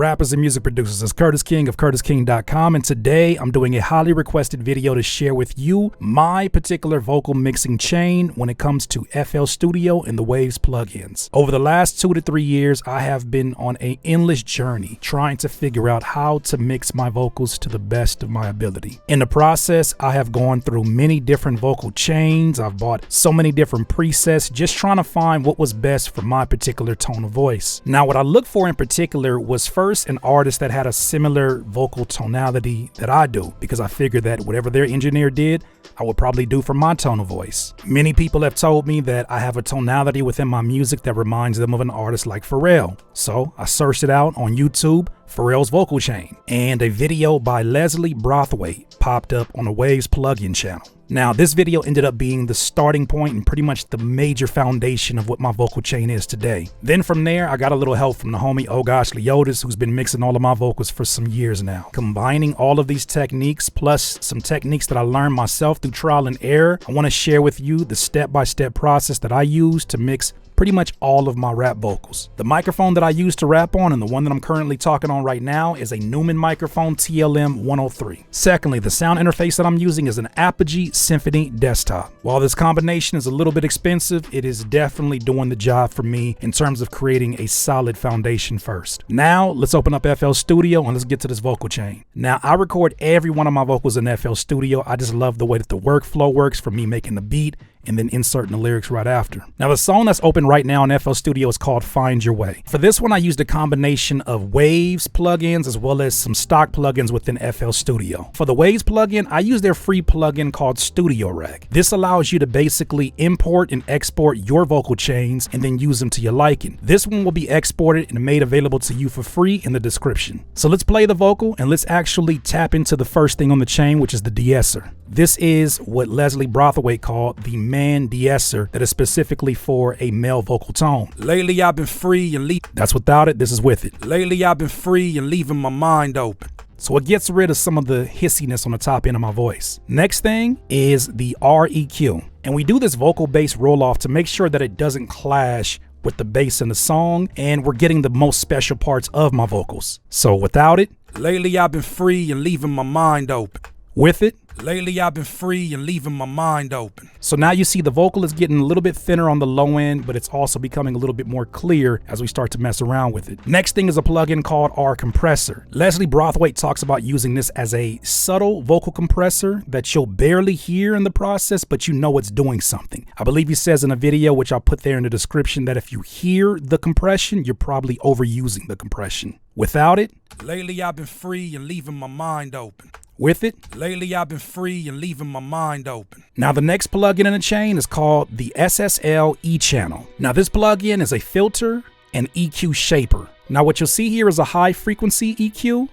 rappers and music producers? It's Curtis King of CurtisKing.com, and today I'm doing a highly requested video to share with you my particular vocal mixing chain when it comes to FL Studio and the Waves plugins. Over the last 2 to 3 years, I have been on an endless journey trying to figure out how to mix my vocals to the best of my ability. In the process, I have gone through many different vocal chains. I've bought so many different presets, just trying to find what was best for my particular tone of voice. Now, what I looked for in particular was first an artist that had a similar vocal tonality that I do, because I figured that whatever their engineer did, I would probably do for my tone of voice. Many people have told me that I have a tonality within my music that reminds them of an artist like Pharrell. So I searched it out on YouTube, Pharrell's vocal chain, and a video by Leslie Brathwaite popped up on the Waves plugin channel. Now, this video ended up being the starting point and pretty much the major foundation of what my vocal chain is today. Then from there, I got a little help from the homie Oh Gosh Leotis, who's been mixing all of my vocals for some years now. Combining all of these techniques plus some techniques that I learned myself through trial and error, I want to share with you the step-by-step process that I use to mix pretty much all of my rap vocals. The microphone that I use to rap on, and the one that I'm currently talking on right now, is a Neumann microphone TLM 103. Secondly, the sound interface that I'm using is an Apogee Symphony Desktop. While this combination is a little bit expensive, it is definitely doing the job for me in terms of creating a solid foundation first. Now, let's open up FL Studio and let's get to this vocal chain. Now, I record every one of my vocals in FL Studio. I just love the way that the workflow works for me making the beat and then inserting the lyrics right after. Now, the song that's open right now in FL Studio is called Find Your Way. For this one, I used a combination of Waves plugins as well as some stock plugins within FL Studio. For the Waves plugin, I use their free plugin called Studio Rec. This allows you to basically import and export your vocal chains and then use them to your liking. This one will be exported and made available to you for free in the description. So let's play the vocal and let's actually tap into the first thing on the chain, which is the De-Esser. This is what Leslie Brathwaite called the man De-Esser, that is specifically for a male vocal tone. Lately I've been free and that's without it, this is with it. Lately I've been free and leaving my mind open. So it gets rid of some of the hissiness on the top end of my voice. Next thing is the REQ. And we do this vocal bass roll off to make sure that it doesn't clash with the bass in the song, and we're getting the most special parts of my vocals. So without it, lately I've been free and leaving my mind open. With it, lately I've been free and leaving my mind open. So now you see the vocal is getting a little bit thinner on the low end, but it's also becoming a little bit more clear as we start to mess around with it. Next thing is a plugin called Compressor. Leslie Brathwaite talks about using this as a subtle vocal compressor that you'll barely hear in the process, but you know it's doing something. I believe he says in a video, which I'll put there in the description, that if you hear the compression, you're probably overusing the compression. Without it, lately I've been free and leaving my mind open. With it, lately I've been free and leaving my mind open. Now, the next plugin in the chain is called the SSL E-Channel. Now, this plugin is a filter and EQ shaper. Now, what you'll see here is a high frequency EQ,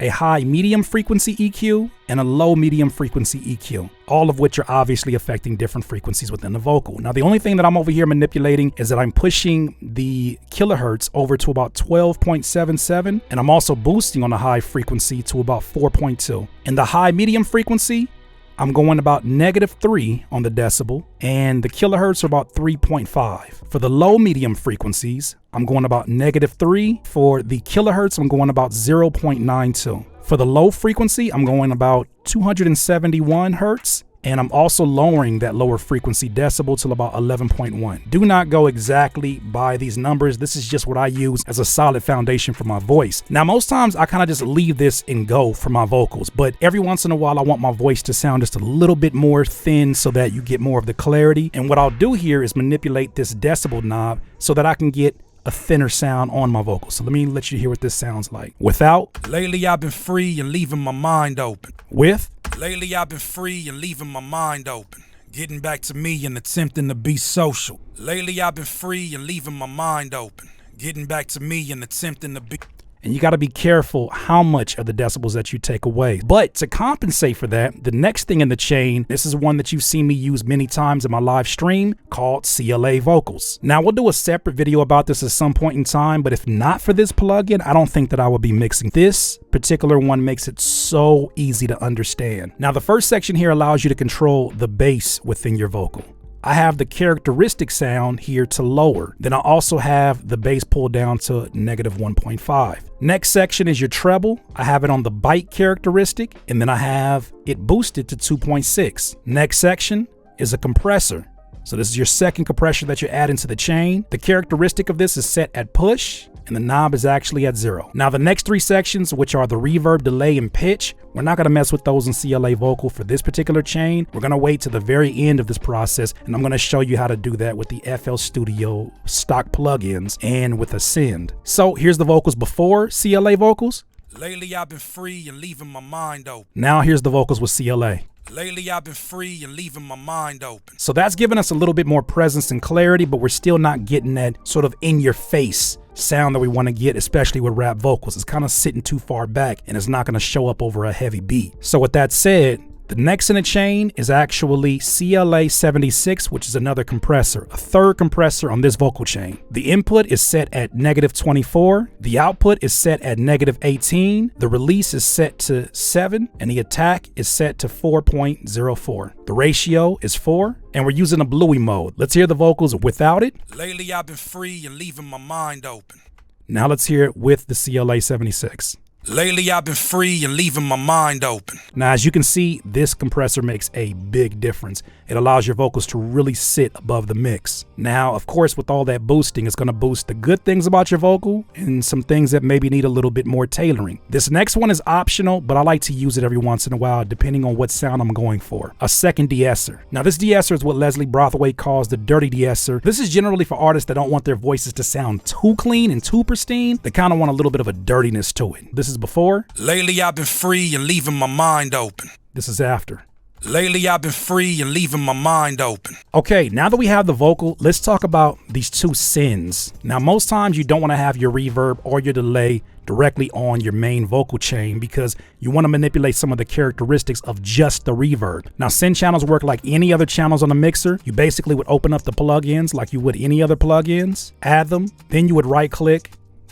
a high medium frequency EQ, and a low medium frequency EQ, all of which are obviously affecting different frequencies within the vocal. Now, the only thing that I'm over here manipulating is that I'm pushing the kilohertz over to about 12.77, and I'm also boosting on the high frequency to about 4.2. In the high medium frequency, I'm going about -3 on the decibel, and the kilohertz are about 3.5. For the low medium frequencies, I'm going about -3. For the kilohertz, I'm going about 0.92. For the low frequency, I'm going about 271 hertz. And I'm also lowering that lower frequency decibel till about 11.1. Do not go exactly by these numbers. This is just what I use as a solid foundation for my voice. Now, most times I kind of just leave this and go for my vocals, but every once in a while I want my voice to sound just a little bit more thin so that you get more of the clarity. And what I'll do here is manipulate this decibel knob so that I can get a thinner sound on my vocals. So let me let you hear what this sounds like. Without, lately I've been free and leaving my mind open. With, lately I've been free and leaving my mind open. Getting back to me and attempting to be social. Lately I've been free and leaving my mind open. Getting back to me and attempting to be... And you got to be careful how much of the decibels that you take away. But to compensate for that, the next thing in the chain, this is one that you've seen me use many times in my live stream, called CLA vocals. Now, we'll do a separate video about this at some point in time, but if not for this plugin, I don't think that I would be mixing. This particular one makes it so easy to understand. Now, the first section here allows you to control the bass within your vocal. I have the characteristic sound here to lower. Then I also have the bass pulled down to -1.5. Next section is your treble. I have it on the bite characteristic, and then I have it boosted to 2.6. Next section is a compressor. So this is your second compressor that you're adding to the chain. The characteristic of this is set at push, and the knob is actually at 0. Now the next 3 sections, which are the reverb, delay, and pitch, we're not gonna mess with those in CLA Vocal for this particular chain. We're gonna wait to the very end of this process, and I'm gonna show you how to do that with the FL Studio stock plugins and with Ascend. So here's the vocals before CLA Vocals. Lately I've been free and leaving my mind open. Now here's the vocals with CLA. Lately I've been free and leaving my mind open. So that's giving us a little bit more presence and clarity, but we're still not getting that sort of in your face sound that we want to get, especially with rap vocals. It's kind of sitting too far back and it's not going to show up over a heavy beat. So with that said, the next in the chain is actually CLA 76, which is another compressor, a third compressor on this vocal chain. The input is set at -24, the output is set at -18, the release is set to 7, and the attack is set to 4.04. The ratio is 4, and we're using a bluey mode. Let's hear the vocals without it. Lately I've been free and leaving my mind open. Now let's hear it with the CLA 76. Lately I've been free and leaving my mind open. Now, as you can see, this compressor makes a big difference. It allows your vocals to really sit above the mix. Now, of course, with all that boosting, it's going to boost the good things about your vocal and some things that maybe need a little bit more tailoring. This next one is optional, but I like to use it every once in a while, depending on what sound I'm going for. A second De-Esser. Now, this De-Esser is what Leslie Brothwaite calls the dirty De-Esser. This is generally for artists that don't want their voices to sound too clean and too pristine. They kind of want a little bit of a dirtiness to it. This is before. Lately I've been free and leaving my mind open. This is after. Lately I've been free and leaving my mind open. Okay, now that we have the vocal, let's talk about these 2 sends. Now, most times you don't want to have your reverb or your delay directly on your main vocal chain because you want to manipulate some of the characteristics of just the reverb. Now, send channels work like any other channels on the mixer. You basically would open up the plugins like you would any other plugins, add them, then you would right click,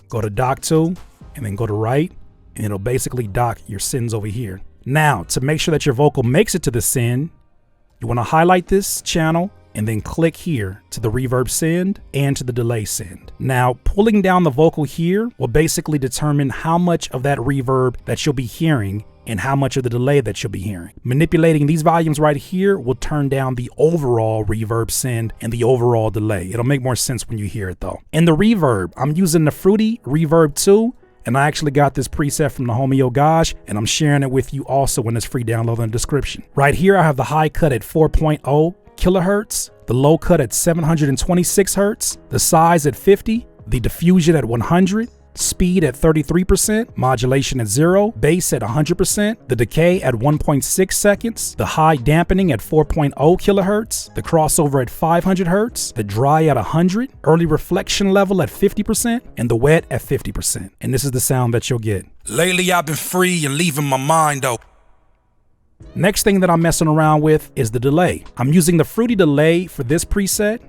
go to dock to, and then go to right, and it'll basically dock your sends over here. Now, to make sure that your vocal makes it to the send, you want to highlight this channel and then click here to the reverb send and to the delay send. Now, pulling down the vocal here will basically determine how much of that reverb that you'll be hearing and how much of the delay that you'll be hearing. Manipulating these volumes right here will turn down the overall reverb send and the overall delay. It'll make more sense when you hear it though. In the reverb, I'm using the Fruity Reverb 2. And I actually got this preset from the homie Gosh, and I'm sharing it with you also in this free download in the description. Right here, I have the high cut at 4.0 kilohertz, the low cut at 726 hertz, the size at 50, the diffusion at 100, speed at 33%, modulation at 0, bass at 100%, the decay at 1.6 seconds, the high dampening at 4.0 kilohertz, the crossover at 500 hertz, the dry at 100, early reflection level at 50%, and the wet at 50%. And this is the sound that you'll get. Lately I've been free and leaving my mind open. Next thing that I'm messing around with is the delay. I'm using the Fruity delay for this preset.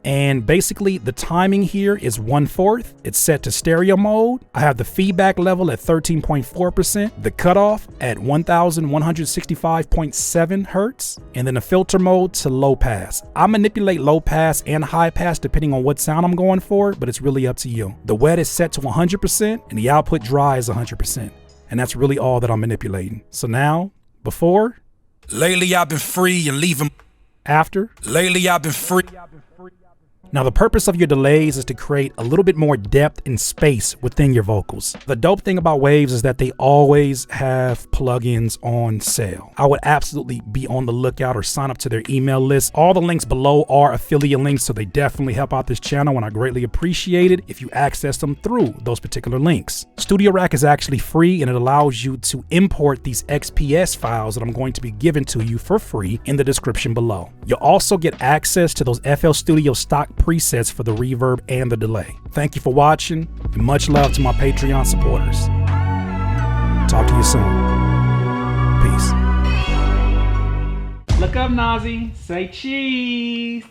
And basically the timing here is 1/4. It's set to stereo mode. I have the feedback level at 13.4%, the cutoff at 1165.7 hertz, and then the filter mode to low pass. I manipulate low pass and high pass depending on what sound I'm going for, but it's really up to you. The wet is set to 100% and the output dry is 100%. And that's really all that I'm manipulating. So now, before. Lately I've been free and leaving. After. Lately I've been free. Now, the purpose of your delays is to create a little bit more depth and space within your vocals. The dope thing about Waves is that they always have plugins on sale. I would absolutely be on the lookout or sign up to their email list. All the links below are affiliate links, so they definitely help out this channel, and I greatly appreciate it if you access them through those particular links. Studio Rack is actually free, and it allows you to import these XPS files that I'm going to be giving to you for free in the description below. You'll also get access to those FL Studio stock presets for the reverb and the delay. Thank you for watching, and much love to my Patreon supporters. Talk to you soon. Peace. Look up, Nazi. Say cheese.